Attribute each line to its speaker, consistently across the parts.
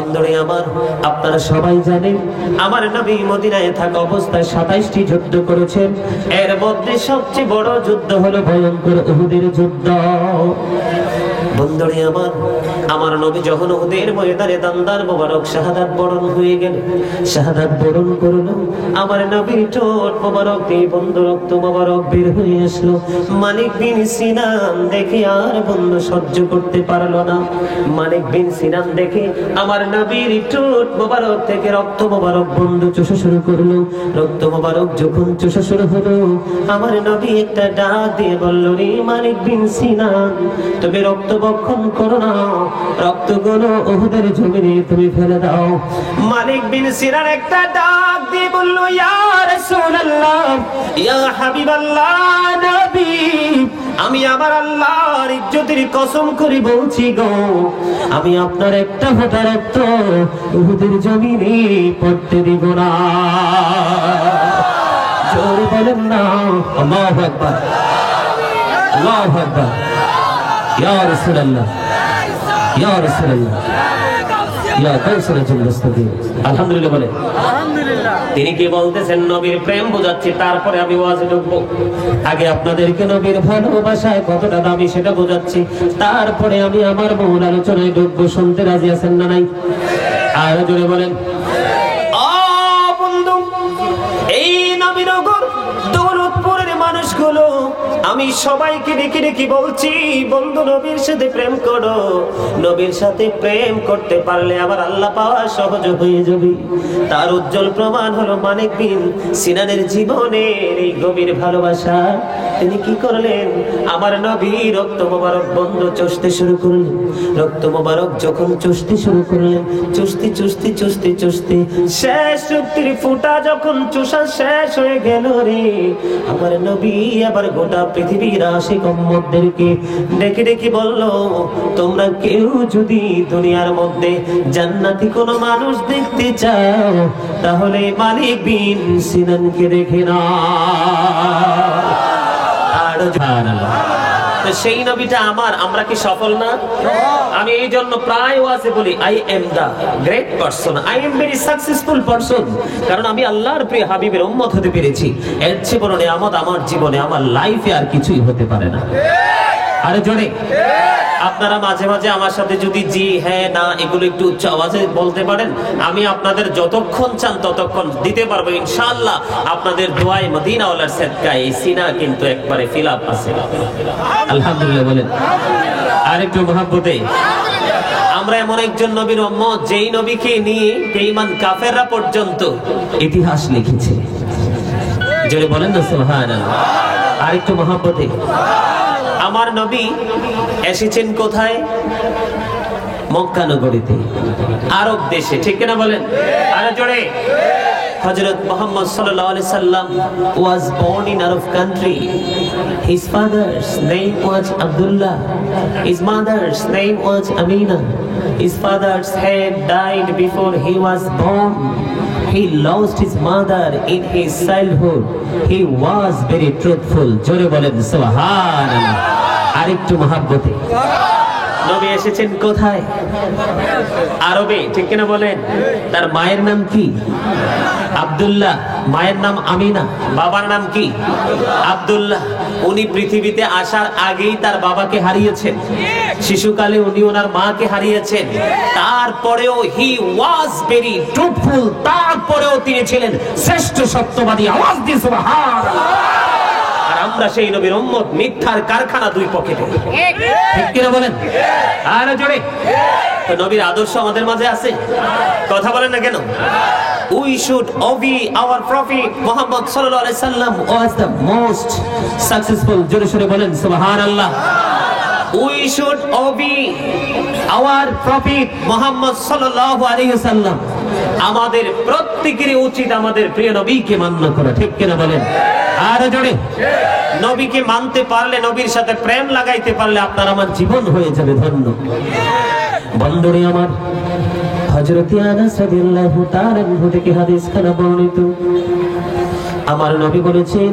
Speaker 1: বন্ধুরে আমার, আপনারা সবাই জানেন আমার নবী মদিনায় থাকা অবস্থায় 27টি যুদ্ধ করেছেন। এর মধ্যে সবচেয়ে বড় যুদ্ধ হলো ভয়ঙ্কর উহুদের যুদ্ধ। বন্ধুরে আমার নবী যখন উহুদের ময়দানে দান্দার মোবারক শাহাদাত বরণ হয়ে গেল, শাহাদাত বরণ করলো, আমার নবীর ঠোঁট মোবারক দিয়ে বন্ধু রক্ত মোবারক বের হয়ে আসলো। মালিক বিন সিনান দেখে আর বন্ধু সহ্য করতে পারলো না। মালিক বিন সিনান দেখে আমার নবীর ঠোঁট মোবারক থেকে রক্ত মোবারক বন্ধু চুষা শুরু করলো। রক্ত মোবারক যখন চুষা শুরু হলো, আমার নবী একটা ডাক দিয়ে বলল, রে মালিক বিন সিনান, তুমি রক্ত বক্ষণ করো না, রক্তগুলো উহুদের জমিনে তুমি ফেলে দাও। মালিক বিন সিনান একটা ডাক দিয়ে বলল, ইয়া রাসূলুল্লাহ, ইয়া হাবিবাল্লাহ, নবী, আমি আমার আল্লাহর ইজ্জতের কসম করে বলছি গো, আমি আপনার একটা ফোঁটা রক্ত উহুদের জমিনে পড়তে দিব না। জোরে বলেন না আল্লাহু আকবার, আল্লাহু আকবার। ইয়া রাসূলুল্লাহ, ইয়া রাসূলুল্লাহ, ইয়া কাউসারাতুল মুস্তাকিম। আলহামদুলিল্লাহ বলে আলহামদুলিল্লাহ। তিনি কি বলতেছেন? নবীর প্রেম বোঝাচ্ছি, তারপরে আমি ওয়াজে ঢুকবো। আগে আপনাদেরকে নবীর ভালোবাসায় কতটা দামি সেটা বোঝাচ্ছি, তারপরে আমি আমার মূল আলোচনায় ঢুকবো। শুনতে রাজি আছেন না নাই? আর জোরে বলেন। বন্ধু, এই নবীনগর দৌলতপুরের মানুষগুলো আমি সবাইকে ডেকে ডেকে বলছি, বন্ধু নবীর সাথে প্রেম করো। নবীর সাথে প্রেম করতে পারলে আবার আল্লাহ পাওয়া সহজ হয়ে যাবে। তার উজ্জ্বল প্রমাণ হলো মালিক বিন সিনানের জীবনের এই গভীর ভালোবাসা। তিনি কি করলেন? আমার নবী রক্ত মোবারক বন্ধ চুষতে শুরু করলেন। রক্ত মোবারক যখন চুষতে শুরু করলেন, চুষতে চুষতে চুষতে চুষতে শেষ রক্তের ফোঁটা যখন চুষা শেষ হয়ে গেল রে, আমার নবী আবার গোটা পৃথিবীর আশিক উম্মতদেরকে ডেকে ডেকে বলল, তোমরা কেউ যদি দুনিয়ার মধ্যে জান্নাতি কোনো মানুষ দেখতে চাও, তাহলে মালিক বিন সিনানকে দেখে না। আর সুবহানাল্লাহ। তো সেই নবীটা আমার, আমরা কি সফল না? আমি এই জন্য প্রায় ওয়াজে বলি, I am the great person, I am very successful person. কারণ আমি আল্লাহর প্রিয় হাবিবের উম্মত হতে পেরেছি। এর চেয়ে বড় নিয়ামত আমার জীবনে, আমার লাইফে আর কিছুই হতে পারে না। আরে জোরে আপনারা মাঝে মাঝে আমার সাথে যদি জি হ্যাঁ না এগুলো একটু উচ্চ আওয়াজে বলতে পারেন, আমি আপনাদের যতক্ষণ চান ততক্ষণ দিতে পারবো ইনশাআল্লাহ। আপনাদের দোয়ায় মদিনাওয়ালার সাদকায় এই সিনা কিন্তু একবারে ফিল আপ আছে। আলহামদুলিল্লাহ বলেন আর একটু মহব্বতে। আমরা এমন একজন নবীর উম্মত, যেই নবীকে নিয়ে বেঈমান কাফেররা পর্যন্ত ইতিহাস লিখেছে। জোরে বলেন না সুবহানাল্লাহ। আর একটু মহব্বতে। আমার নবী এসেছেন কোথায়? মক্কা নগরীতে, আরব দেশে, ঠিক কিনা বলেন? আরে জোরে। Hazrat Muhammad sallallahu alaihi wasallam was born in Arab country. His father's name was Abdullah. His mother's name was Amina. His father's had died before he was born. He lost his mother in his childhood. He was very truthful. জোরে বলেন সুবহানাল্লাহ। আরেকটু মহব্বতে। নবী এসেছেন কোথায়? আরবে, ঠিক কিনা বলেন? তার মায়ের নাম কি? আব্দুল্লাহ। মায়ের নাম আমিনা, বাবার নাম কি? আব্দুল্লাহ। উনি পৃথিবীতে আসার আগেই তার বাবাকে হারিয়েছেন। শিশুকালে উনি ওনার মাকে হারিয়েছেন। তারপরেও হি ওয়াজ ভেরি ট্রুথফুল। তারপরেও তিনি ছিলেন শ্রেষ্ঠ সত্যবাদী। আওয়াজ দিয়ে সুবহানাল্লাহ। আর আমরা সেই নবীর উম্মত, মিথ্যার কারখানা দুই পকেটে, ঠিক কিনা বলেন? আর জোরে। তো নবীর আদর্শ আমাদের মাঝে আছে, কথা বলেন না কেন? We should obey our Prophet Muhammad sallallahu alaihi wasallam was the most successful. জোরে সোরে বলেন সুবহানাল্লাহ। We should obey our Prophet Muhammad sallallahu alaihi wasallam. আমাদের প্রত্যেকেরই উচিত আমাদের প্রিয় নবীকে মান্য করা, ঠিক কিনা বলেন? আর জোরে। নবীকে মানতে পারলে, নবীর সাথে প্রেম লাগাইতে পারলে আপনার আমার জীবন হয়ে যাবে ধন্য। বন্ধুরে আমার, হযরত আনাস রাদিয়াল্লাহু তাআলা আনহু থেকে হাদিস খানা বর্ণিত। আমার নবী বলেছেন,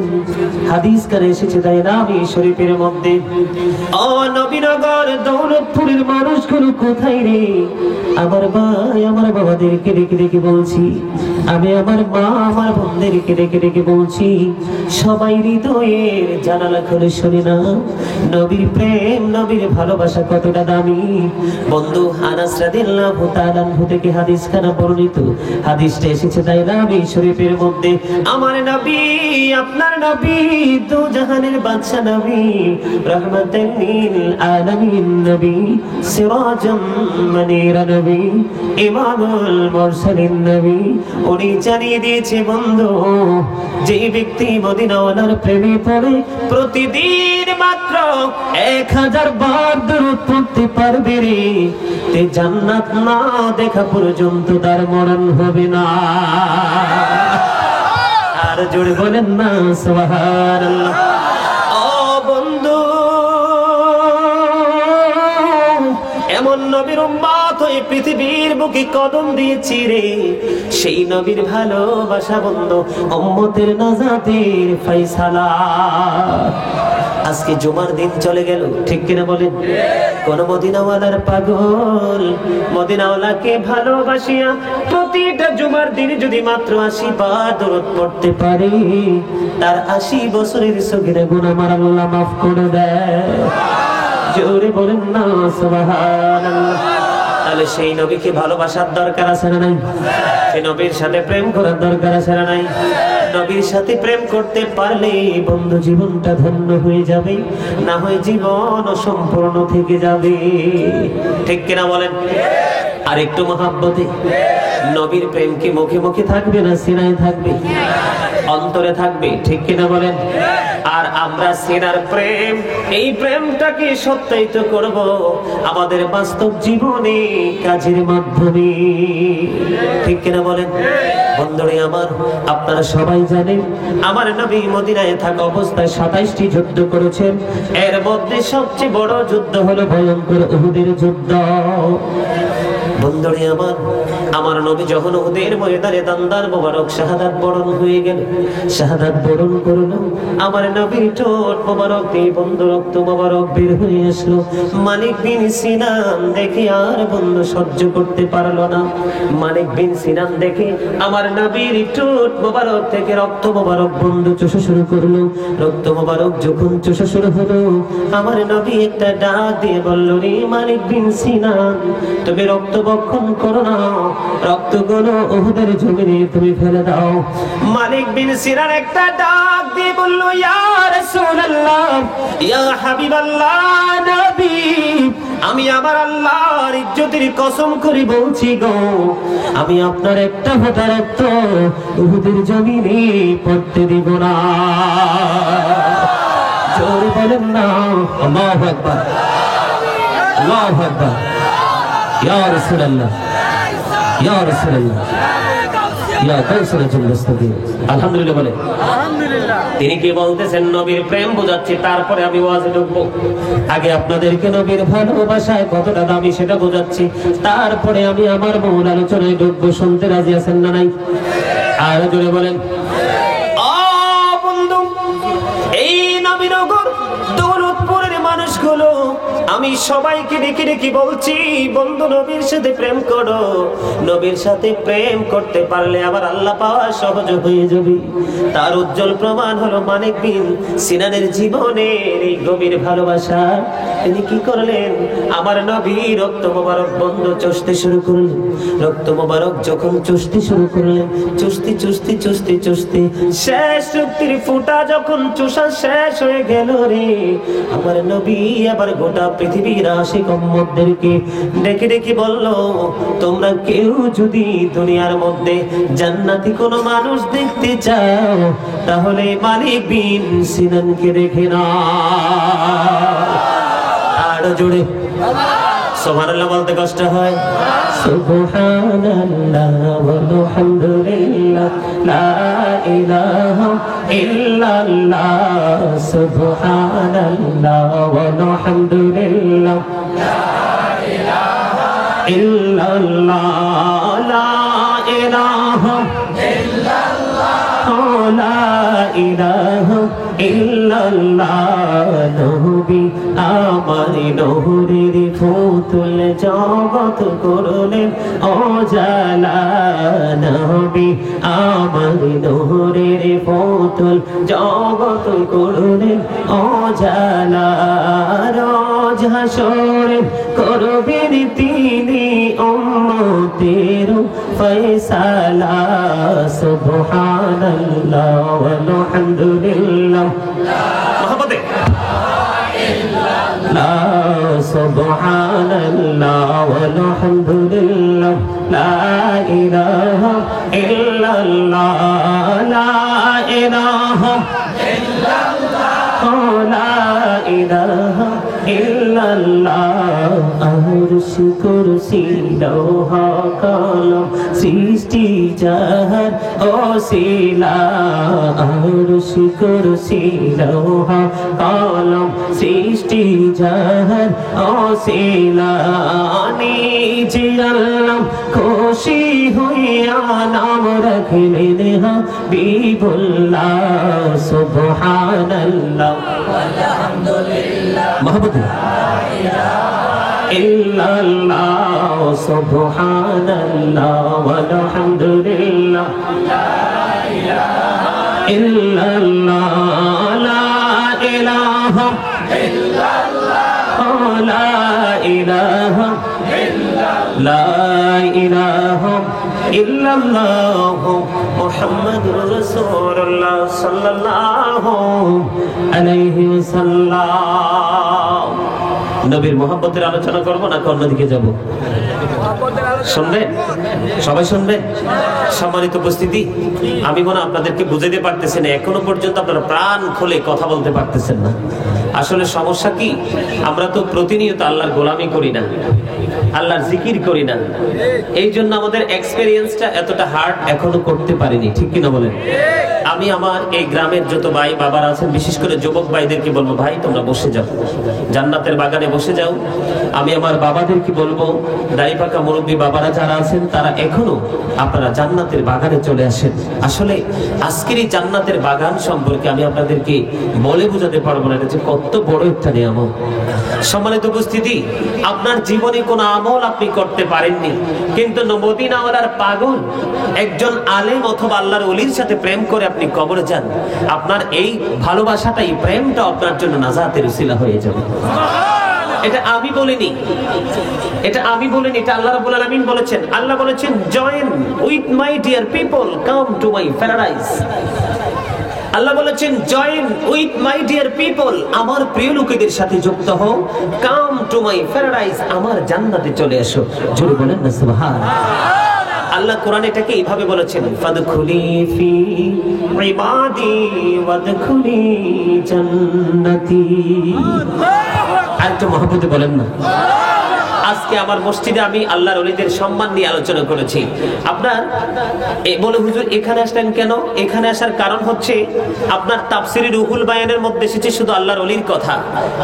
Speaker 1: হাদিস কারে এসেছে তাই না আমি শরীফের মধ্যে, ও নবীনগর দৌলতপুরের মানুষগুলো কোথায় রে? আমার ভাই আমার বাবাদেরকে ডেকে ডেকে বলছি, আমি আমার মা আমার বোনদেরকে ডেকে ডেকে বলছি, সবাই হৃদয়ের জানালা খুলে শুনি না নবীর প্রেম নবীর ভালোবাসা কতটা দামি। বন্ধু আনাস রাদিয়াল্লাহু তাআলা আনহু থেকে হাদিস খানা বর্ণিত, হাদিসটা এসেছে তাই না আমি শরীফের মধ্যে, আমার নবী আপনার নবী দু জাহানের বাদশা নবী, রাহমাতাল লিল আলামিন নবী, সিরাজাম মুনীরা নবী, ইমামুল মুরসালিন নবী, উনি জানিয়ে দিয়েছে বন্ধু, যে ব্যক্তি মদিনাওয়ালার প্রেমে পড়ে প্রতিদিন মাত্র 1000 বার দরুদ পড়তে পারবে রে, তে জান্নাত না দেখা পর্যন্ত তার মরণ হবে না। আর জোরে বলেন না সুবহানাল্লাহ। ও বন্ধু, এমন নবীর উম্মত হয়ে পৃথিবীর বুকে কদম দিয়েছি রে, সেই নবীর ভালোবাসা বন্ধু উম্মতের নাজাতের ফয়সালা। আজকে জুমার দিন চলে গেল, ঠিক কিনা বলেন? কোন মদিনাওয়ালার পাগল মদিনাওয়ালাকে ভালোবাসিয়া প্রতিটা জুমার দিনে যদি মাত্র 80 বার দরুদ পড়তে পারে, তার 80 বছরের সগীরা গুনাহ আমার আল্লাহ মাফ করে দেয়। জোরে বলেন না সুবহানাল্লাহ। তাহলে সেই নবীকে ভালোবাসার দরকার আছে না নাই? সেই নবীর সাথে প্রেম করার দরকার আছে না নাই? নবীর সাথে প্রেম করতে পারলে বন্ধু জীবনটা ধন্য হয়ে যাবে, না হয় জীবন অসম্পূর্ণ থেকে যাবে, ঠিক কিনা বলেন? আর একটু মহাব্বতে নবীর প্রেম কি মুখে মুখে থাকবে না সিনায় থাকবে? অন্তরে থাকবে, ঠিক কিনা বলেন? আর আমরা সিনার প্রেম, এই প্রেমটাকে সত্যায়িত করব আমাদের বাস্তব জীবনে কাজের মাধ্যমে, ঠিক কিনা বলেন? বন্ধুরে আমার, আপনারা সবাই জানেন আমার নবী মদিনায় থাকা অবস্থায় 27টি যুদ্ধ করেছেন, এর মধ্যে সবচেয়ে বড় যুদ্ধ হলো ভয়ঙ্কর উহুদের যুদ্ধ। বন্ধুরে আমার, আমার নবী যখন উহুদের ময়দানে দান্দার মোবারক শাহাদাত বরণ হয়ে গেল, শাহাদাত বরণ করলো, আমার নবীর ঠোঁট মোবারক দিয়ে বন্ধু রক্ত মোবারক বের হয়ে আসলো। মালিক বিন সিনান দেখে আর বন্ধু সহ্য করতে পারলো না। মালিক বিন সিনান দেখে আমার নবীর ঠোঁট মোবারক থেকে রক্ত মোবারক বন্ধু চুষা শুরু করলো। রক্ত মোবারক যখন চুষা শুরু হলো, আমার নবী একটা ডাক দিয়ে বলল, রে মালিক বিন সিনান, তুমি রক্ত বক্ষণ করো না, রক্তগুলো উহুদের জমিনে তুমি ফেলে দাও। মালিক বিন সিনান একটা ডাক দিয়ে বলল, ইয়া রাসূলুল্লাহ, ইয়া হাবিবাল্লাহ, নবী, আমি আমার আল্লাহর ইজ্জতের কসম করে বলছি গো, আমি আপনার একটা ফোঁটা রক্ত উহুদের জমিনে পড়তে দিব না। জোরে বলেন না আল্লাহু আকবার, আল্লাহু আকবার। ইয়া রাসূলুল্লাহ, ইয়া রাসূলুল্লাহ, ইয়া কাউসারাতুল মুস্তাকিম। আলহামদুলিল্লাহ বলে আলহামদুলিল্লাহ। তিনি কি বলতেছেন? নবীর প্রেম বোঝাচ্ছি, তারপরে আমি ওয়াজে ঢুকবো। আগে আপনাদেরকে নবীর ভালোবাসায় কতটা দামি সেটা বোঝাচ্ছি, তারপরে আমি আমার মূল আলোচনায় ঢুকবো। শুনতে রাজি আছেন না নাই? আর জোরে বলেন। ও বন্ধু, এই নবীনগর দৌলতপুরের মানুষগুলো, আমি সবাইকে ডেকে ডেকে বলছি, বন্ধু নবীর সাথে প্রেম করো। নবীর সাথে প্রেম করতে পারলে আবার আল্লাহ পাওয়া সহজ হয়ে যাবে। তার উজ্জ্বল প্রমাণ হলো মালিক বিন সিনানের জীবনের এই গভীর ভালোবাসা। তিনি কি করলেন? আমার নবী রক্ত মোবারক বন্ধু চুষতে শুরু করলেন। রক্ত মোবারক যখন চুষতে শুরু করলেন, চুষতে চুষতে চুষতে চুষতে শেষ রক্তির ফুটা যখন চুষা শেষ হয়ে গেল রে, আমার নবী আবার গোটা পৃথিবীর আশিক উম্মতদেরকে ডেকে ডেকে বলল, তোমরা কেউ যদি দুনিয়ার মধ্যে জান্নাতি কোনো মানুষ দেখতে চাও, তাহলে মালিক বিন সিনানকে দেখে না। আর জোরে সুবহানাল্লাহ বলতে কষ্ট হয়। সুবহানাল্লাহ ওয়ালহামদুলিল্লাহ লা ইলাহা ইল্লাল্লাহ, সুবহানাল্লাহ ওয়ালহামদুলিল্লাহ লা ইলাহা ইল্লাল্লাহ, লা ইলাহা ইল্লাল্লাহ, লা ইলাহা ইল্লাল্লাহ নবী আমার নূরের ফুতুল জগৎ করলেন উজালা নবী আমার নূরের ফুতুল জগৎ করলেন উজালা রোজ হাসরে করবেন তিনি উম্মতের ফয়সালা সুবহানাল্লাহ ওয়ালহামদুলিল্লাহ মহব্বতে লা সুবহানাল্লাহ ওয়ালহামদুলিল্লাহ লা ইলাহা ইল্লাল্লাহ লা ইলাহা ইল্লাল্লাহ লা ইলাহা ইল্লাল্লাহ আরশ কুরসি লৌহ কলম সৃষ্টি যাহার ওসিলা আরশ কুরসি লৌহ কলম সৃষ্টি যাহার ওসিলা নিজে আল্লাহ খুশি হইয়া নাম রাখলেন হাবিবুল্লাহ সুবহানাল্লাহ ওয়ালহামদুলিল্লাহ মাহবুব ইল্লাল্লাহ সুবহানাল্লাহ ওয়ালহামদুলিল্লাহ লা ইলাহা ইল্লাল্লাহ লা ইলাহা ইল্লাল্লাহ লা ইলাহা ইল্লাল্লাহ লা ইলাহা ইল্লাল্লাহ মুহাম্মাদুর রাসূলুল্লাহ সাল্লাল্লাহু আলাইহি ওয়াসাল্লাম। নবীর মহব্বতের আলোচনা করব না অন্যদিকে যাব? শুনবেন? সবাই শুনবেন? সম্মানিত উপস্থিতি, আমি মনে আপনাদেরকে বুঝাইতে পারতেছি না, এখনো পর্যন্ত আপনারা প্রাণ খুলে কথা বলতে পারতেছেন না। আসলে সমস্যা কি, আমরা তো প্রতিনিয়ত আল্লাহর গোলামি করি না, আল্লাহর জিকির করি না, এই জন্য আমাদের এক্সপেরিয়েন্সটা এতটা হার্ড এখনো করতে পারিনি, ঠিক কিনা বলেন? আমি আমার এই গ্রামের যত ভাই বাবারা আছেন, বিশেষ করে যুবক ভাইদেরকে বলবো, ভাই তোমরা বসে যাও, জান্নাতের বাগানে বসে যাও। আমি আমার বাবাদেরকে বলবো, দাড়ি পাকা মুরব্বী বাবারা যারা আছেন, তারা এখনো আপনারা জান্নাতের বাগানে চলে আসেন। আসলে আজকের এই জান্নাতের বাগান সম্পর্কে আমি আপনাদেরকে বলে বোঝাতে পারবো না, এটা যে কত বড় একটা নিয়ামত। সম্মানিত উপস্থিতি, আপনার জীবনে কোনো আমল আপনি করতে পারেননি, কিন্তু মদিনাওয়ালার পাগল একজন আলেম অথবা আল্লাহর ওলির সাথে প্রেম করে আপনি কবরে যান, আপনার এই ভালোবাসাটাই, প্রেমটা আপনার জন্য নাজাতের উসিলা হয়ে যাবে। এটা আমি বলিনি, এটা আল্লাহ রাব্বুল আলামিন বলেছেন। আল্লাহ বলেছেন, join with my dear people, come to my paradise. Allah বলেছেন, join with my dear people, আমার প্রিয় লোকেদের সাথে যুক্ত হও, কাম টু মাই প্যারাডাইস, আমার জান্নাতে চলে আসো। জোরে বলেন না সুবহানাল্লাহ। আল্লাহ কোরআনে এটাকে এইভাবে বলেছেন, ফাদখুলি ফি ইবাদি ওয়াদখুলি জান্নাতি। আর একটু মহব্বতে বলেন না। আজকে আমার মসজিদে আমি আল্লাহর ওলিদের সম্মান নিয়ে আলোচনা করেছি। আপনার বলে, হুজুর এখানে আসলেন কেন? এখানে আসার কারণ হচ্ছে, আপনার তাফসিরে রুহুল বায়ানের মধ্যে এসেছে শুধু আল্লাহর ওলির কথা,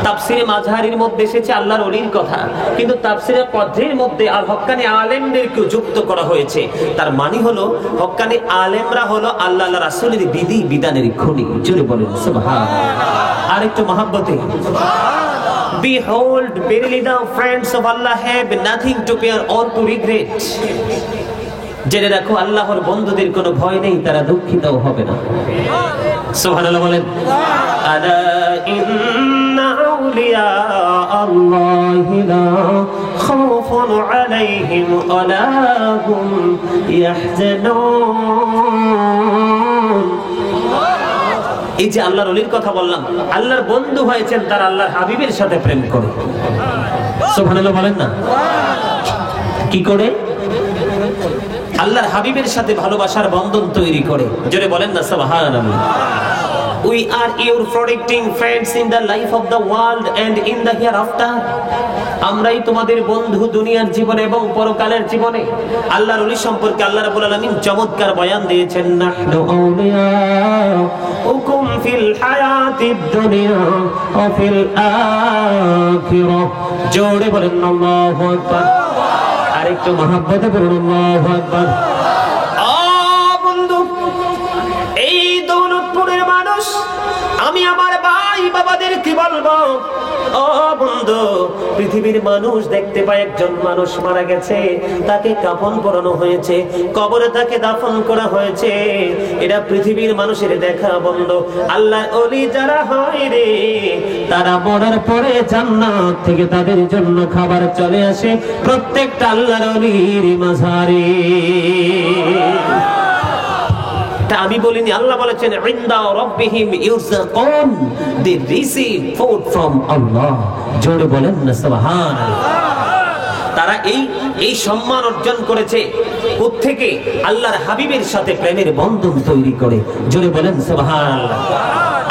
Speaker 1: তাফসিরে মাযহারির মধ্যে এসেছে আল্লাহর ওলির কথা, কিন্তু তাফসিরে কদরির মধ্যে আর হক্কানি আলেমদেরকে যুক্ত করা হয়েছে। তার মানে হলো, হক্কানি আলেমরা হলো আল্লাহ আল্লাহ রাসূলের বিধি বিধানের খনি। জোরে বলেন সুবহানাল্লাহ। আর একটু মহব্বতে Behold, verily the friends of Allah have nothing to fear or to regret. জেনে রাখো, আল্লাহর বন্ধুদের কোনো ভয় নেই, তারা দুঃখিতও হবে না। সুবহানাল্লাহ বলেন। আলা ইন্না আউলিয়া আল্লাহি লা খাউফুন আলাইহিম ওয়া লা হুম ইয়াহজানুন। এই যে আল্লাহর ওলির কথা বললাম, আল্লাহর বন্ধু হয়েছেন তারা আল্লাহর হাবিবের সাথে প্রেম করে। সুবহানাল্লাহ বলেন না। কি করে? আল্লাহর হাবিবের সাথে ভালোবাসার বন্ধন তৈরি করে। জোরে বলেন না সুবহানাল্লাহ। We are your protecting friends in the life of the world and in the hereafter. আমরাই তোমাদের বন্ধু দুনিয়ার জীবনে এবং পরকালের জীবনে। আল্লাহর ওলি সম্পর্কে আল্লাহ রাব্বুল আলামিন চমৎকার বয়ান দিয়েছেন, নাহনু আউলিয়াউকুম ফিল হায়াতিদ দুনিয়া ওয়া ফিল আখিরাহ। জোরে বলেন আল্লাহু আকবার। আরেকটু মহব্বতে বলুন আল্লাহু আকবার। বন্ধু, এই দৌলতপুরের মানুষ আমি আমার ভাই বাবাদের কি বলবো? ও বন্ধু, পৃথিবীর মানুষ দেখতে পায় একজন মানুষ মারা গেছে, তাকে কাফন পরানো হয়েছে, কবরে তাকে দাফন করা হয়েছে, এটা পৃথিবীর মানুষের দেখা বন্ধু। আল্লাহ ওলি যারা হয় রে, তারা মরার পরে জান্নাত থেকে তাদের জন্য খাবার চলে আসে প্রত্যেকটা আল্লাহর ওলির মাঝারে। আমি বলিনি, আল্লাহ বলেছেন ইনদা রাব্বিহিম ইউরযাকুন, they receive food from Allah। জোরে বলেন না সুবহানাল্লাহ। তারা এই সম্মান অর্জন করেছে কোত্থেকে? আল্লাহর হাবিবের সাথে প্রেমের বন্ধন তৈরি করে। জোরে বলেন সুবহানাল্লাহ।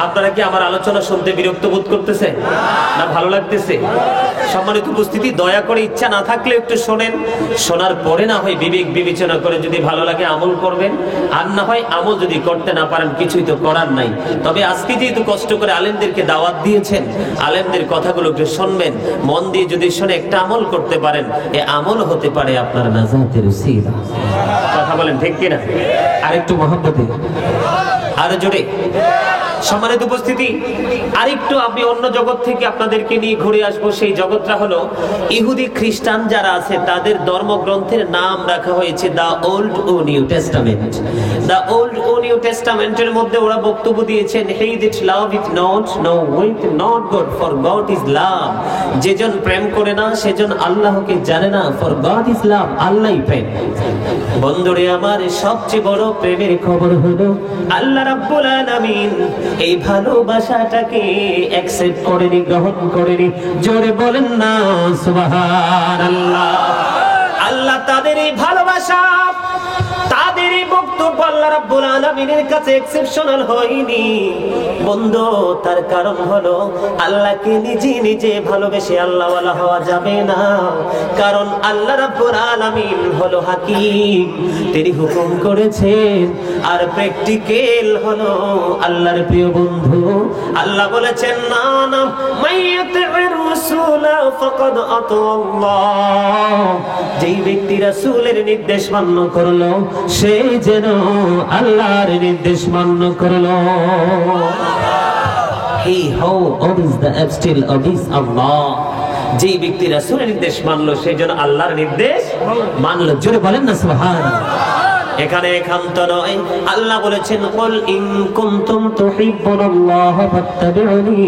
Speaker 1: আপনারা কি আমার আলোচনা শুনতে বিরক্ত বোধ করতেছেন না ভালো লাগতেছে? সম্মানিত উপস্থিতি, দয়া করে ইচ্ছা না থাকলে একটু শোনেন, শোনার পরে না হয় বিবেক বিবেচনা করে যদি ভালো লাগে আমল করবেন, আর না হয় আমল যদি করতে না পারেন কিছুই তো করার নাই। তবে আজকে যেহেতু কষ্ট করে আলেমদেরকে দাওয়াত দিয়েছেন, আলেমদের কথাগুলো একটু শুনবেন, মন দিয়ে যদি শুনে একটা আমল করতে পারেন, এ আমল হতে পারে আপনার নাজাতের উসিলা। কথা বলেন ঠিক কিনা? আর একটু মহব্বতে, আরো জোরে। সম্মানিত উপস্থিতি, আরেকটু আমি অন্য জগৎ থেকে আপনাদেরকে নিয়ে ঘুরে আসবো। সেই জগৎটা হলো ইহুদি খ্রিস্টান যারা আছে তাদের ধর্মগ্রন্থের নাম রাখা হয়েছে দা ওল্ড ও নিউ টেস্টামেন্ট। দা ওল্ড ও নিউ টেস্টামেন্টের মধ্যে ওরা বক্তব্য দিয়েছেন, he that love is not no with not God, for God is love. যেজন প্রেম করে না সেজন আল্লাহকে জানে না, ফর গড ইজ লাভ, আল্লাহই প্রেম। বন্ধুরে আমার, সবচেয়ে বড় প্রেমের খবর হলো আল্লাহ রাব্বুল আলামিন এই ভালোবাসাটাকে অ্যাকসেপ্ট করেনি, গ্রহণ করেনি। জোরে বলেন না সুবহানাল্লাহ। আল্লাহ তাদের এই ভালোবাসা, তাদের এই বক্তব্য আল্লাহ রাব্বুল আলামিনের কাছে এক্সেপশনাল হয়নি বন্ধু। তার কারণ হলো আল্লাহকে নিজে নিজে ভালোবেসে আল্লাহওয়ালা হওয়া যাবে না, কারণ আল্লাহ রাব্বুল আলামিন হলো হাকিম, তিনি হুকুম করেছেন। আর প্র্যাকটিক্যাল হলো আল্লাহর প্রিয় বন্ধু। আল্লাহ বলেছেন, না না, মাইয়াতির রাসূলা ফাকাদ আতাল্লাহ, যেই ব্যক্তি রাসূলের নির্দেশ মান্য করলো সে যেন আল্লাহর নির্দেশ মান্য করলো। He who obeys the absolute obeys Allah, যেই ব্যক্তি রাসূলের নির্দেশ মানলো সে যেন আল্লাহর নির্দেশ মানলো। জোরে বলেন না সুবহানাল্লাহ। এখানে একান্ত নয়, আল্লাহ বলেছেন, কুল ইন কুনতুম তুহিব্বুনাল্লাহ ফাত্তাবিউনি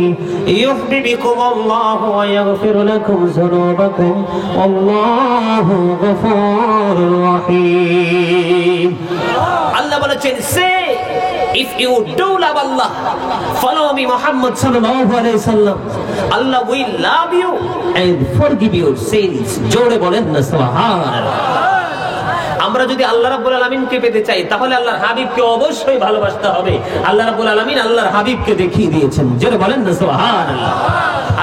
Speaker 1: ইউহিব্বুকুমুল্লাহু ওয়া ইয়াগফির লাকুম যুনুবাকুম ওয়াল্লাহু গফুরুর রহিম। আল্লাহ বলেছেন, সে if you do love Allah, follow me Muhammad sallallahu alaihi wasallam, Allah will love you and forgive your sins। জোরে বলেন না সুবহানাল্লাহ। আমরা যদি আল্লাহ রাব্বুল আলামিনকে পেতে চাই তাহলে আল্লাহর হাবিবকে অবশ্যই ভালোবাসতে হবে। আল্লাহ রাব্বুল আলামিন আল্লাহর হাবিবকে দেখিয়ে দিয়েছেন। জোরে বলেন না সুবহানাল্লাহ।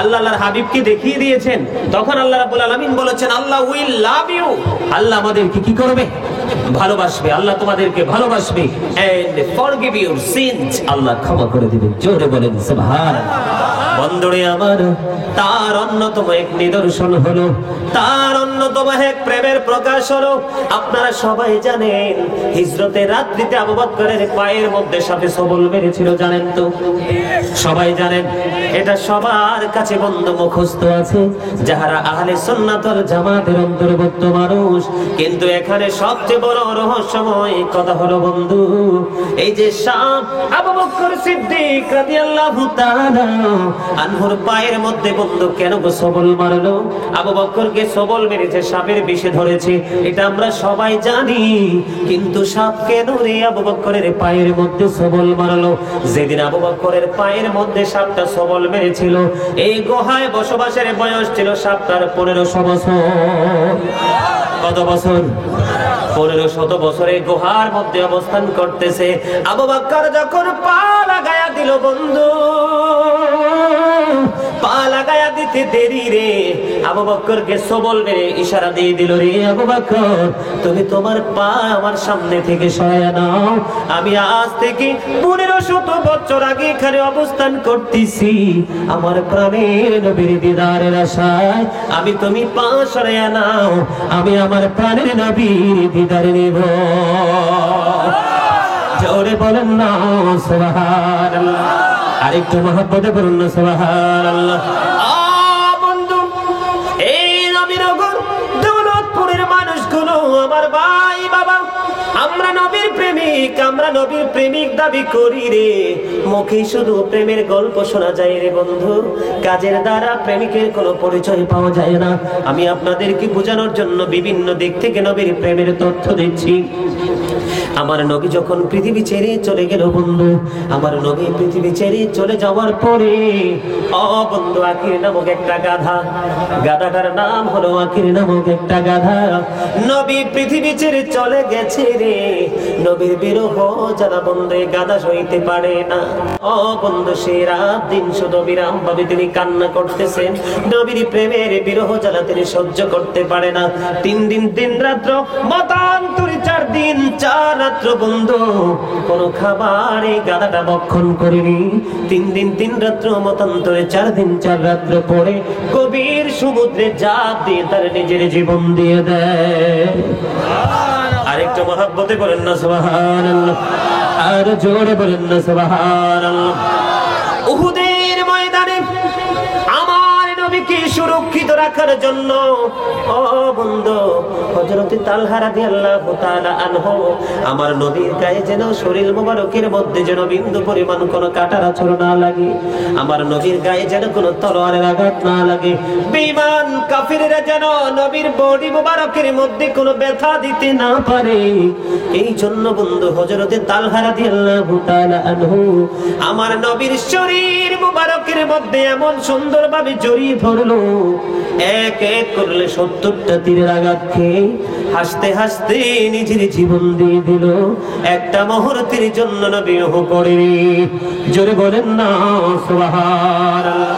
Speaker 1: আল্লাহর হাবিবকে দেখিয়ে দিয়েছেন, তখন আল্লাহ রাব্বুল আলামিন বলেছেন, আল্লাহ উইল লাভ ইউ, আল্লাহ আমাদেরকে কি করবে? ভালোবাসবে। আল্লাহ তোমাদেরকে ভালোবাসবে এন্ড ফরগিভ ইউর সিনস, আল্লাহ ক্ষমা করে দিবেন। জোরে বলেন সুবহানাল্লাহ। বন্ধুরে আমার, তার অন্যতম এক নিদর্শন হলো, তার অন্যতম এক প্রেমের প্রকাশ হলো, আপনারা সবাই জানেন হিজরতের রাত্রিতে আবু বকরের পায়ের মধ্যে সাপে সবল মেরেছিল, জানেন তো? সবাই জানেন, এটা সবার কাছে বন্ধু মুখস্থ আছে যারা আহলে সুন্নাত ওয়াল জামাতের অন্তর্ভুক্ত মানুষ। কিন্তু এখানে সবচেয়ে বড় রহস্যময় কথা হলো বন্ধু, এই যে সাপ আবু বকর সিদ্দিক রাদিয়াল্লাহু তাআলা আনহুর পায়ের মধ্যে বন্ধু কেন সবল মারলো? আবু বকরকে সবল মেরেছে, সাপের বিষে ধরেছে, এটা আমরা সবাই জানি। কিন্তু সাপ কেন রে আবু বকরের পায়ের মধ্যে সবল মারলো? যেদিন আবু বকরের পায়ের মধ্যে সাপটা সবল মেরেছিল, এই গুহায় বসবাসের বয়স ছিল সাপটার 1500 বছর। কত বছর? 1500 বছরে গুহার মধ্যে অবস্থান করতেছে। আবু বকর যখন পা লাগায়া দিল বন্ধু, পা লাগায়া দিতে দেরি রে, আবু বকরকে সবল মেরে ইশারা দিয়ে দিল, রে আবু বকর, তুমি তোমার পা আমার সামনে থেকে সরায়া নাও, আমি আজ থেকে 1500 বছর আগে এখানে অবস্থান করতেছি আমার প্রাণের নবীর দিদারের আশায়। আমি তুমি পা সরায়া নাও, আমি আমার প্রাণের নবীর দিদার নেব। জোরে বলেন না সুবহানাল্লাহ। আরেকটু মহব্বতে বলুন না সুবহানাল্লাহ। বন্ধু, এই নবীর দৌলতপুরের মানুষগুলো আমার ভাই বাবা, আমরা নবীর প্রেমিক দাবি করি রে। মুখে শুধু প্রেমের গল্প শোনা যায় রে বন্ধু, কাজের দ্বারা প্রেমিকের কোনো পরিচয় পাওয়া যায় না। আমি আপনাদেরকে বোঝানোর জন্য বিভিন্ন দিক থেকে নবীর প্রেমের তথ্য দিচ্ছি। আমার নবী যখন পৃথিবী ছেড়ে চলে গেল বন্ধু, আমার নবী পৃথিবী ছেড়ে চলে যাওয়ার পরে বন্ধু আকির নামক একটা গাধাটার নাম হলো আকির নামক একটা গাধা। নবী পৃথিবী ছেড়ে চলে গেছে রে, নবীর বিরহ যারা বন্ধু গাধা সইতে পারে না। বন্ধু সে রাত দিন শুধু বিরাম ভাবে তিনি কান্না করতেছেন, নবীর প্রেমের বিরহ যারা তিনি সহ্য করতে পারে না। 3 দিন 3 রাত্র মতান্তরে 4 দিন 4 রাত্র বন্ধু কোনো খাবার এই গাধাটা ভক্ষণ করেনি। 3 দিন 3 রাত্র মতান্তরে 4 দিন 4 রাত্র পরে গভীর সমুদ্রে ঝাঁপ দিয়ে তার নিজের জীবন দিয়ে দেয়। আরেকটু মহব্বতে বলেন না সুবহানাল্লাহ, আর জোরে বলেন না সুবহানাল্লাহ। উহুদের ময়দানে আমার নবীকে সুরক্ষিত রাখার জন্য বন্ধু হযরত তালহা রাদিয়াল্লাহু তাআলা আনহু আমার নবীর গায়ে যেন শরীর মোবারকের মধ্যে যেন বিন্দু পরিমাণ কোনো কাঁটার আঁচড় না লাগে, আমার নবীর গায়ে যেন কোনো তলোয়ারের আঘাত না লাগে, বেঈমান কাফিররা যেন নবীর বডি মোবারকের মধ্যে কোনো ব্যথা দিতে না পারে। এই জন্য বন্ধু হযরত তালহা রাদিয়াল্লাহু তাআলা আনহু আমার নবীর শরীর মোবারকের মধ্যে এমন সুন্দরভাবে জড়িয়ে ধরলো, এক এক করলে 70টা তীরের আঘাত খেয়ে হাসতে হাসতে নিজের জীবন দিয়ে দিল। একটা মুহূর্তের জন্য নবী ওহ করেনি। জোরে বলেন না সুবহানাল্লাহ।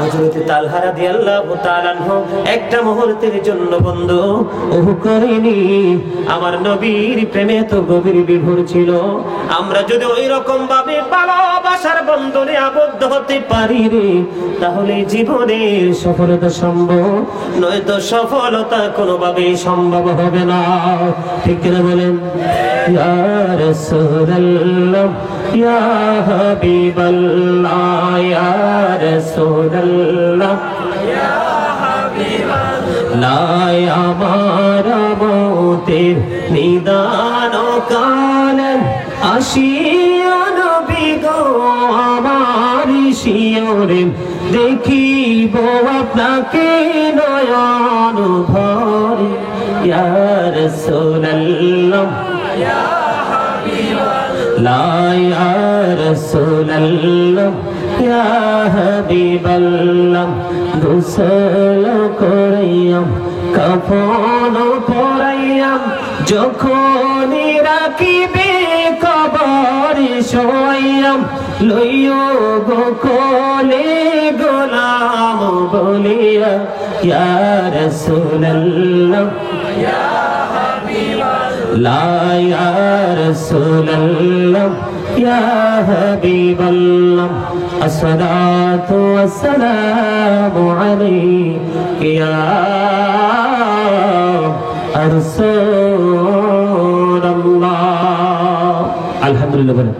Speaker 1: হযরত তালহা রাদিয়াল্লাহু তাআলা আনহু একটা মুহূর্তের জন্য বন্ধু ওহ করেনি। আমার নবীর প্রেমে তো গভীর বিভোর ছিল। আমরা যদি ওই রকম ভাবে ভালোবাসার বন্ধনে আবদ্ধ হতে পারি রে, তাহলে জীবনের সফলতা সম্ভব, নয়তো সফলতা কোনোভাবেই সম্ভব হবে না। ঠিক না বলেন? ইয়া রাসূলুল্লাহ, ইয়া হাবিবাল্লাহ, ইয়া রাসূলুল্লাহ, ইয়া হাবিবাল্লাহ, আমার মওতের নিদান কালে আসিয়া নবী গো আমার শিয়রে দেখিব আপনাকে নয়ন ভরে। ইয়া রাসূলুল্লাহ, ইয়া হাবিবাল্লাহ, ইয়া রাসূলুল্লাহ, ইয়া হাবিবাল্লাহ, গোসল করাইয়াম কাফন পরাইয়াম যখন রাখিবে কবরে শোয়াইয়াম, লইও গো কোলে গোলাম বলিয়া। ইয়া রাসূলুল্লাহ, ইয়া হাবিবাল্লাহ, ইয়া রাসূলুল্লাহ, ইয়া হাবিবাল্লাহ, আসসালাতু ওয়াসসালামু আলাইকা ইয়া রাসূলুল্লাহ। আলহামদুলিল্লাহ বলেন।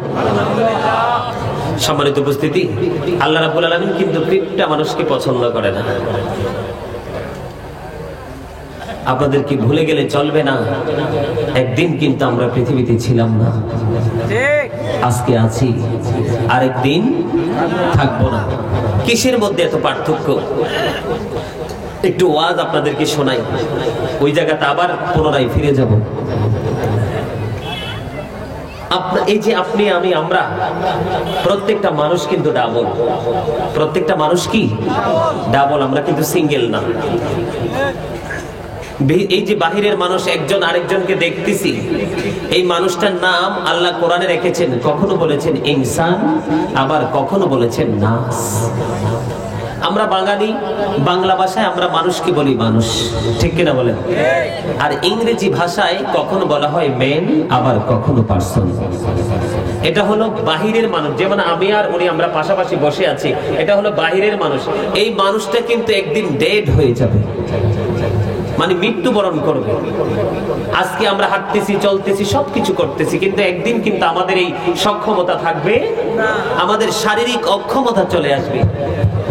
Speaker 1: সম্মানিত উপস্থিতি, আল্লাহ রাব্বুল আলামিন কিন্তু কৃপটা মানুষকে পছন্দ করে না। আপনাদের কি ভুলে গেলে চলবে না, একদিন কিন্তু আমরা পৃথিবীতে ছিলাম না, আজকে আছি, আরেকদিন থাকবো না। কিসের মধ্যে এত পার্থক্য? একটু ওয়াজ আপনাদেরকে শোনাই, ওই জায়গাতে আবার পুনরায় ফিরে যাব। এই যে আপনি আমি আমরা প্রত্যেকটা মানুষ কিন্তু ডাবল, প্রত্যেকটা মানুষ কি ডাবল, আমরা কিন্তু সিঙ্গেল না। এই যে বাহিরের মানুষ একজন আরেকজনকে দেখতেছি, এই মানুষটার নাম আল্লাহ কোরআনে রেখেছেন, কখনো বলেছেন ইনসান, আবার কখনো বলেছেন নাস। আমরা বাঙালি, বাংলা ভাষায় আমরা মানুষকে বলি মানুষ, ঠিক কিনা বলেন? আর ইংরেজি ভাষায় কখনো বলা হয় মেন, আবার কখনো পারসন। এটা হলো বাহিরের মানুষ, যেমন আমি আর উনি আমরা পাশাপাশি বসে আছি, এটা হলো বাহিরের মানুষ। এই মানুষটা কিন্তু একদিন ডেড হয়ে যাবে। মানে মৃত্যুবরণ করবে। আজকে আমরা হাঁটতেছি, চলতেছি, সবকিছু করতেছি, কিন্তু একদিন কিন্তু আমাদের এই সক্ষমতা থাকবে, আমাদের শারীরিক অক্ষমতা চলে আসবে।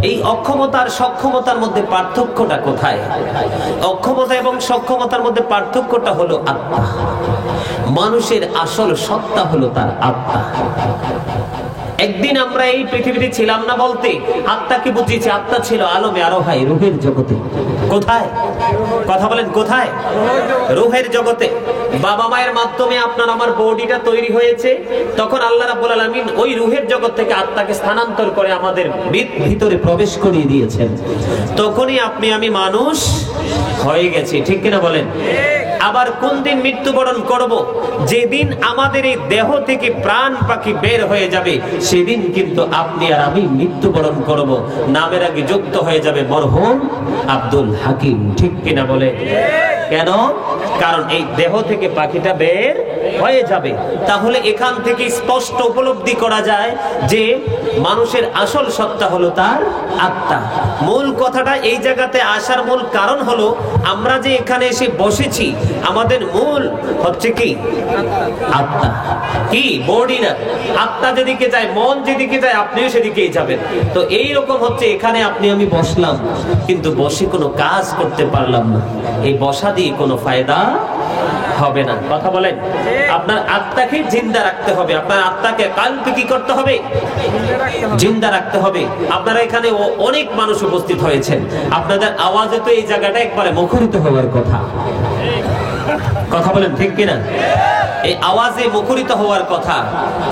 Speaker 1: এই অক্ষমতার সক্ষমতার মধ্যে পার্থক্যটা কোথায়? অক্ষমতা এবং সক্ষমতার মধ্যে পার্থক্যটা হলো আত্মা। মানুষের আসল সত্তা হলো তার আত্মা। একদিন আমরা এই পৃথিবীতে ছিলাম না বলতে আত্মাকে বুঝিয়েছি। আত্মা ছিল আলমে আরোহায়, রুহের জগতে। কোথায়? কথা বলেন, কোথায়? রুহের জগতে। বাবা মায়ের মাধ্যমে আপনার আমার বডিটা তৈরি হয়েছে, তখন আল্লাহ রাব্বুল আলামিন ওই রুহের জগৎ থেকে আত্মাকে স্থানান্তর করে আমাদের ভিতরে প্রবেশ করিয়ে দিয়েছেন। তখনই আপনি আমি মানুষ হয়ে গেছি, ঠিক কিনা বলেন? আবার কোন দিন মৃত্যুবরণ করব? যেদিন আমাদের এই দেহ থেকে প্রাণ পাখি বের হয়ে যাবে, সেদিন কিন্তু আপনি আর আমি মৃত্যুবরণ করব। নামের আগে যুক্ত হয়ে যাবে মরহুম আব্দুল হাকিম, ঠিক কিনা বলে? কেন? কারণ এই দেহ থেকে পাখিটা বের হয়ে যাবে। তাহলে এখান থেকে স্পষ্ট উপলব্ধি করা যায় যে মানুষের আসল সত্তা হলো তার আত্মা। মূল কথাটা এই জায়গাতে আসার মূল কারণ হলো আমরা যে এখানে এসে বসেছি, আমাদের মূল হচ্ছে কি? আত্মা। কি? বডি না। আত্মা যেদিকে যায়, মন যেদিকে যায়, আপনিও সেদিকেই যাবেন। তো এই রকম হচ্ছে, এখানে আপনি আমি বসলাম, কিন্তু বসে কোনো কাজ করতে পারলাম না। এই বসা দিয়ে কোনো ফায়দা হবে না। কথা বলেন। আপনার আত্মাকে জিন্দা রাখতে হবে। আপনার আত্মাকে কালকে কি করতে হবে? জিন্দা রাখতে হবে। আপনারা এখানে অনেক মানুষ উপস্থিত হয়েছেন, আপনাদের আওয়াজে তো এই জায়গাটা একবারে মুখরিত হওয়ার কথা। কথা বলেন, ঠিক কিনা? এই আওয়াজে মুখরিত হওয়ার কথা।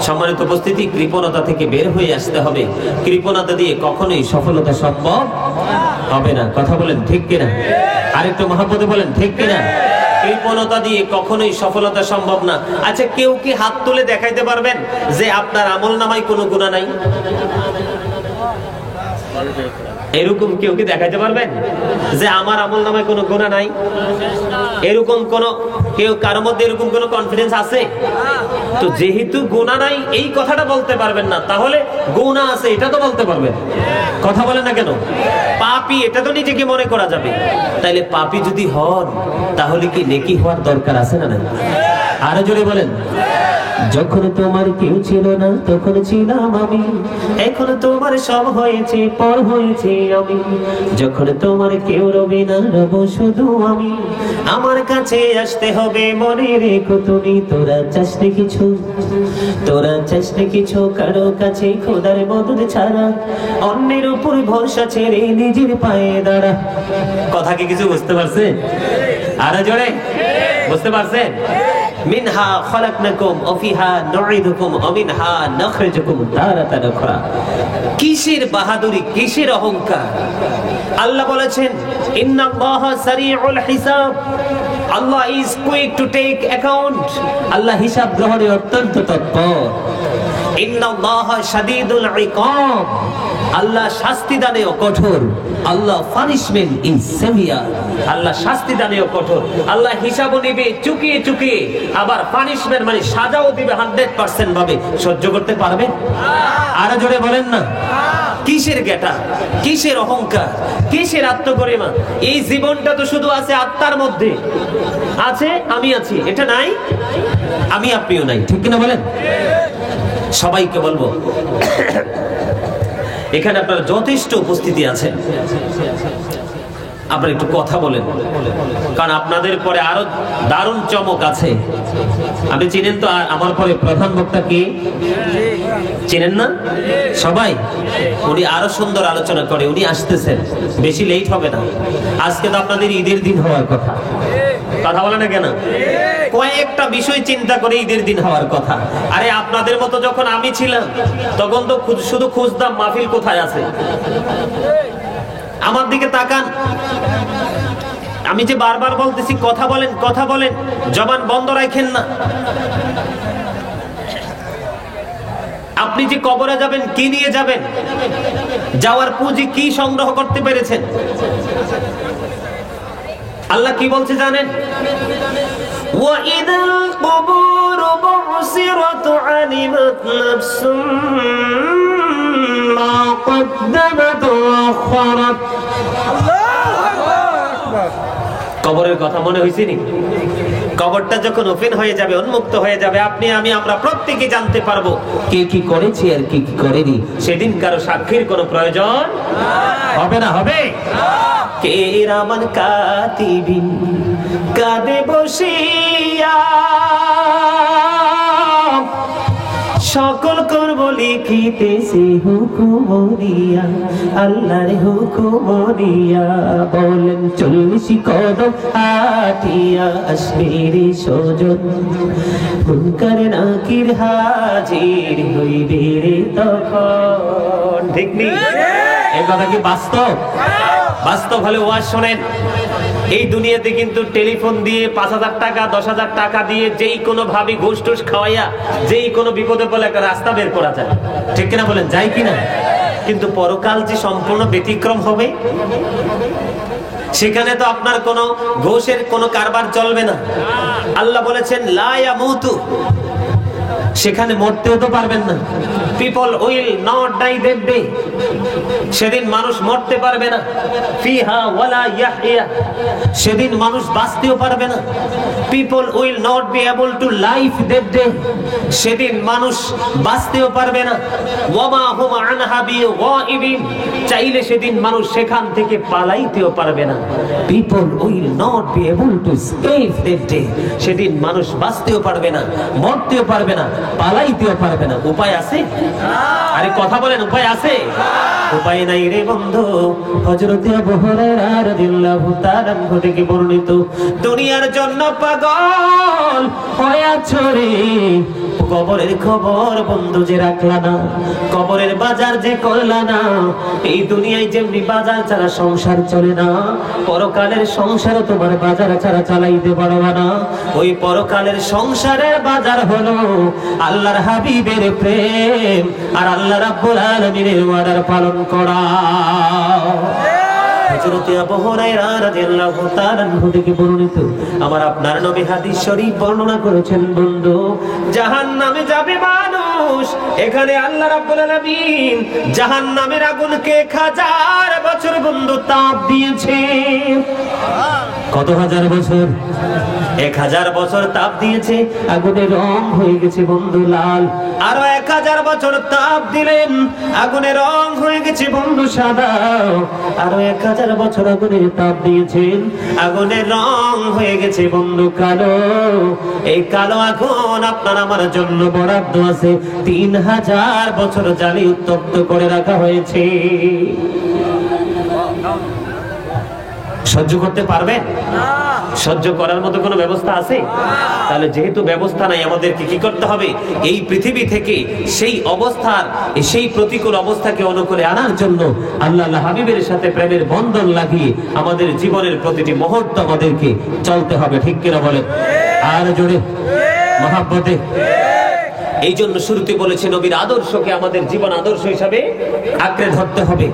Speaker 1: সম্মানিত উপস্থিতি, কৃপণতা থেকে বের হয়ে আসতে হবে। কৃপণতা দিয়ে কখনোই সফলতা সম্ভব হবে না। কথা বলেন, ঠিক কিনা? আরেকটু মহব্বতে বলেন, ঠিক কিনা? কৃপণতা দিয়ে কখনোই সফলতা সম্ভব না। আচ্ছা, কেউ কি হাত তুলে দেখাইতে পারবেন যে আপনার আমলনামায় কোনো গুনাহ নাই? এরকম কেউ কি দেখাইতে পারবেন যে আমার আমলনামায় কোনো গুনাহ নাই? এরকম কোন কেউ কারোর মধ্যে এরকম কোন কনফিডেন্স আছে? তো যেহেতু গুনাহ নাই এই কথাটা বলতে পারবেন না, তাহলে গুনাহ আছে এটা তো বলতে পারবেন। কথা বলেন না কেন? পাপী এটা তো নিজেকে মনে করা যাবে। তাইলে পাপী যদি হন, তাহলে কি নেকি হওয়ার দরকার আছে না? আরো জোরে বলেন। যখন তোমার কেউ ছিল না তখন ছিলাম আমি, এখন তোমার সব হয়েছে, পর হয়েছে আমি। যখন তোমার কেউ রবে না, রব শুধু আমি। আমার কাছে আসতে হবে, মনে রেখো তুমি। তোরা চাসনি কিছু, তোরা চাসনি কিছু কারো কাছে, খোদার মদদ ছাড়া। অন্যের উপর ভরসা ছেড়ে নিজের পায়ে দাঁড়া। কথা কি কিছু বুঝতে পারছেন? আরো জোরে বুঝতে পারছেন? মিনহা খলাকনাকুম ওয়া ফিহা নুঈদুকুম ওয়া মিনহা নাখরিজুকুম তারাতান উখরা। কিসের বাহাদুরি, কিসের অহংকার? আল্লাহ বলেছেন, ইন্নাল্লাহা সারিউল হিসাব। Allah is quick to take account. Allah হিসাব গ্রহণে অত্যন্ত তৎপর। ইন্নাল্লাহা শাদীদুল ইকাব। আল্লাহ শাস্তি দানেও কঠোর। আল্লাহ পানিশমেন্ট ইজ সেভিয়ার। আল্লাহ শাস্তি দানেও কঠোর। আল্লাহ হিসাবও নেবে চুকিয়ে চুকিয়ে, আবার পানিশমেন্ট মানে সাজাও দিবে 100% ভাবে। সহ্য করতে পারবেন? আরো জোরে বলেন না। কিসের গেটা, কিসের অহংকার, কিসের আত্মগরিমা? এই জীবনটা তো শুধু আছে আত্মার মধ্যে। আছে, আমি আছি, এটা নাই, আমি আপনিও নাই, ঠিক কিনা বলেন? সবাইকে বলবো, এখানে আপনারা যথেষ্ট উপস্থিতি আছেন, আপনারা একটু কথা বলেন, কারণ আপনাদের পরে আরো দারুণ চমক আছে। আপনি চিনেন তো আমার পরে প্রধান বক্তা কি? চিনেন না সবাই? উনি আরো সুন্দর আলোচনা করে, উনি আসতেছেন, বেশি লেট হবে না। আজকে তো আপনাদের ঈদের দিন হওয়ার কথা, কথা বলে না কেন? কয়েকটা বিষয় চিন্তা করে ঈদের দিন হওয়ার কথা। আরে আপনাদের মতো যখন আমি ছিলাম, তখন তো শুধু খুঁজতাম মাহফিল কোথায় আছে। আমার দিকে তাকান, আমি যে বারবার বলতেছি কথা বলেন, কথা বলেন, জবান বন্ধ রাখেন না। আপনি যে কবরে যাবেন, কি নিয়ে যাবেন? যাওয়ার পুঁজি কি সংগ্রহ করতে পেরেছেন? আল্লাহ কি বলছে জানেন? وَإِذَا الْقُبُورُ بُعْثِرَتْ عَلِمَتْ نَفْسٌ مَا قَدَّمَتْ وَأَخَّرَتْ। কবরের কথা মনে হয়েছে নি? কবরটা যখন ওপেন হয়ে যাবে, উন্মুক্ত হয়ে যাবে, আপনি আমি আমরা প্রত্যেকে জানতে পারবো কে কি করেছি আর কে কি করেনি। সেদিন কারো সাক্ষীর কোনো প্রয়োজন হবে না। হবে কে রামান কাতিবিন কাঁদে বসিয়া সকল করব লিখিতেছি হুকুম দিয়া, আল্লাহর হুকুম দিয়া। বলেন 40 কদম হাঁটিয়া আসবে রে সজন, মুনকার নাকির হাজির হইবে রে তখন। ঠিক নেই? এই কথা কি বাস্তব? বাস্তব হলে ওয়াজ শোনেন। এই দুনিয়াতে কিন্তু টেলিফোন দিয়ে 5,000 টাকা 10,000 টাকা দিয়ে যেই কোনো ভাবে ঘুষ টুস খাওয়াইয়া যেই কোনো বিপদে বলে একটা রাস্তা বের করা যায়। ঠিক কিনা বলেন? যায় কিনা? কিন্তু পরকাল যে সম্পূর্ণ ব্যতিক্রম হবে, সেখানে তো আপনার কোনো ঘুষের কোনো কারবার চলবে না। আল্লাহ বলেছেন লা ইয়ামুতু, সেখানে মরতেও তো পারবেন না। People will not die that day, সেদিন মানুষ মরতে পারবে না। ফিহা ওয়ালা ইয়াহইয়া, সেদিন মানুষ বাঁচতেও পারবে না। People will not be able two live that day, সেদিন মানুষ বাঁচতেও পারবে না। ওয়ামা হুম আনহা বিগাইবিন, চাইলে সেদিন মানুষ সেখান থেকে পালাইতেও পারবে না। People will not be able to escape that day, সেদিন মানুষ বাঁচতেও পারবে না, মরতেও পারবে না, পালাইতেও পারবে না। উপায় আছে? আরে কথা বলেন, উপায় আছে? উপায় নাই রে বন্ধু। হযরত আবু হুরায়রা রাদিয়াল্লাহু তাআলা আনহু থেকে বর্ণিত, দুনিয়ার জন্য পাগল হয়েছো রে, কবরের খবর বন্ধু যে রাখলা না, কবরের বাজার যে করলা না। এই দুনিয়ায় যেমনি বাজার ছাড়া সংসার চলে না, পরকালের সংসারও তোমার বাজার ছাড়া চালাইতে পারবা না। ওই পরকালের সংসারের বাজার হলো আল্লাহর হাবিবের প্রেম আর আল্লাহ রাব্বুল আলামিনের ওয়াদার পালন করা। হযরত আবু হুরায়রা রাদিয়াল্লাহু তাআলা আনহু থেকে বর্ণিত, আমার আপনার নবী হাদিস শরীফ বর্ণনা করেছেন, বন্ধু জাহান্নামে যাবে মানুষ, এখানে আল্লাহ রাব্বুল আলামিন জাহান্নামের আগুনকে 1000 বছর বন্ধু তাপ দিয়েছে। কত হাজার বছর? 1000 বছর তাপ দিয়েছে, আগুনের রং হয়ে গেছে বন্ধু লাল। আরো 1000 বছর তাপ দিলেন, আগুনের রং হয়ে গেছে বন্ধু সাদা। আরো 1000 বছর আগুনের তাপ দিয়েছেন, আগুনের রং হয়ে গেছে বন্ধু কালো। এই কালো আগুন আপনার আমার জন্য বরাদ্দ আছে, 3000 বছর জ্বালি উত্তপ্ত করে রাখা হয়েছে। সহ্য করতে পারবেন? সহ্য করার মতো কোনো ব্যবস্থা আছে? তাহলে যেহেতু ব্যবস্থা নাই, আমাদেরকে কি করতে হবে? এই পৃথিবী থেকে সেই অবস্থার, সেই প্রতিকূল অবস্থাকে অনুকূলে আনার জন্য আল্লাহ হাবিবের সাথে প্রেমের বন্ধন লাগিয়ে আমাদের জীবনের প্রতিটি মুহূর্ত আমাদেরকে চলতে হবে। ঠিক কিনা বলে? আর জোরে মহাব্বতে। এই জন্য শুরুতে বলেছে নবীর আদর্শকে আমাদের জীবন আদর্শ হিসাবে আঁকড়ে ধরতে হবে।